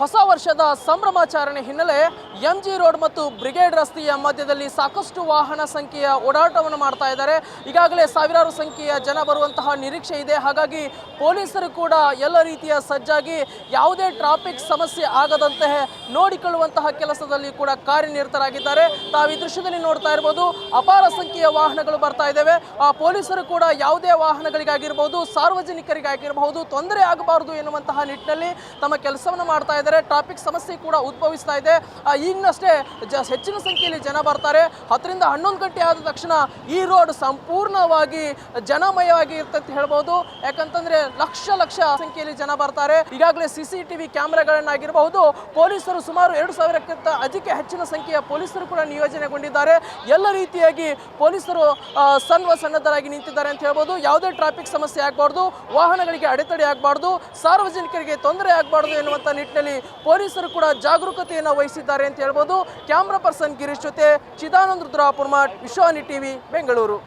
ಹೊಸ ವರ್ಷದ ಸಂಭ್ರಮಾಚರಣೆ ಹಿನ್ನೆಲೆ ಎಂಜಿ ರೋಡ್ ಮತ್ತು ಬ್ರಿಗೇಡ್ ರಸ್ತೆಯ ಮಧ್ಯದಲ್ಲಿ ಸಾಕಷ್ಟು ವಾಹನ ಸಂಖ್ಯೆಯ ಓಡಾಟವನ್ನು ಮಾಡ್ತಾ ಇದ್ದಾರೆ. ಈಗಾಗಲೇ ಸಾವಿರಾರು ಸಂಖ್ಯೆಯ ಜನ ಬರುವಂತಹ ನಿರೀಕ್ಷೆ ಇದೆ. ಹಾಗಾಗಿ ಪೊಲೀಸರು ಕೂಡ ಎಲ್ಲ ರೀತಿಯ ಸಜ್ಜಾಗಿ ಯಾವುದೇ ಟ್ರಾಫಿಕ್ ಸಮಸ್ಯೆ ಆಗದಂತೆ ನೋಡಿಕೊಳ್ಳುವಂತಹ ಕೆಲಸದಲ್ಲಿ ಕೂಡ ಕಾರ್ಯನಿರತರಾಗಿದ್ದಾರೆ. ತಾವು ಈ ದೃಶ್ಯದಲ್ಲಿ ನೋಡ್ತಾ ಇರಬಹುದು, ಅಪಾರ ಸಂಖ್ಯೆಯ ವಾಹನಗಳು ಬರ್ತಾ ಇದ್ದಾವೆ. ಪೊಲೀಸರು ಕೂಡ ಯಾವುದೇ ವಾಹನಗಳಿಗಾಗಿರಬಹುದು, ಸಾರ್ವಜನಿಕರಿಗಾಗಿರಬಹುದು ತೊಂದರೆ ಆಗಬಾರದು ಎನ್ನುವಂತಹ ನಿಟ್ಟಿನಲ್ಲಿ ತಮ್ಮ ಕೆಲಸವನ್ನು ಮಾಡ್ತಾ ಇದ್ದಾರೆ. ಟ್ರಾಫಿಕ್ ಸಮಸ್ಯೆ ಕೂಡ ಉದ್ಭವಿಸ್ತಾ ಇದೆ. ಈಗಿನಷ್ಟೇ ಹೆಚ್ಚಿನ ಸಂಖ್ಯೆಯಲ್ಲಿ ಜನ ಬರ್ತಾರೆ. 10 ರಿಂದ 11 ಗಂಟೆ ಆದ ತಕ್ಷಣ ಈ ರೋಡ್ ಸಂಪೂರ್ಣವಾಗಿ ಜನಮಯವಾಗಿ ಇರುತ್ತೆ ಅಂತ ಹೇಳ್ಬೋದು. ಯಾಕಂತಂದ್ರೆ ಲಕ್ಷ ಸಂಖ್ಯೆಯಲ್ಲಿ ಜನ ಬರ್ತಾರೆ. ಈಗಾಗಲೇ CCTV ಕ್ಯಾಮೆರಾಗಳನ್ನಾಗಿರಬಹುದು, ಪೊಲೀಸರು ಸುಮಾರು 2000ಕ್ಕಿಂತ ಹೆಚ್ಚಿನ ಸಂಖ್ಯೆಯ ಪೊಲೀಸರು ಕೂಡ ನಿಯೋಜನೆಗೊಂಡಿದ್ದಾರೆ. ಎಲ್ಲ ರೀತಿಯಾಗಿ ಪೊಲೀಸರು ಸನ್ನದ್ಧರಾಗಿ ನಿಂತಿದ್ದಾರೆ ಅಂತ ಹೇಳ್ಬೋದು. ಯಾವುದೇ ಟ್ರಾಫಿಕ್ ಸಮಸ್ಯೆ ಆಗಬಾರ್ದು, ವಾಹನಗಳಿಗೆ ಅಡೆತಡೆ ಆಗಬಾರ್ದು, ಸಾರ್ವಜನಿಕರಿಗೆ ತೊಂದರೆ ಆಗಬಾರ್ದು ಎನ್ನುವಂಥ ನಿಟ್ಟಿನಲ್ಲಿ ಪೊಲೀಸರು ಕೂಡ ಜಾಗರೂಕತೆಯನ್ನು ವಹಿಸಿದ್ದಾರೆ ಅಂತ ಹೇಳ್ಬೋದು. ಕ್ಯಾಮ್ರಾ ಪರ್ಸನ್ ಗಿರೀಶ್ ಜೊತೆ ಚಿದಾನಂದ ರುದ್ರಾಪುರ್ಮಠ್, ವಿಶ್ವಾನಿ ಟಿವಿ, ಬೆಂಗಳೂರು.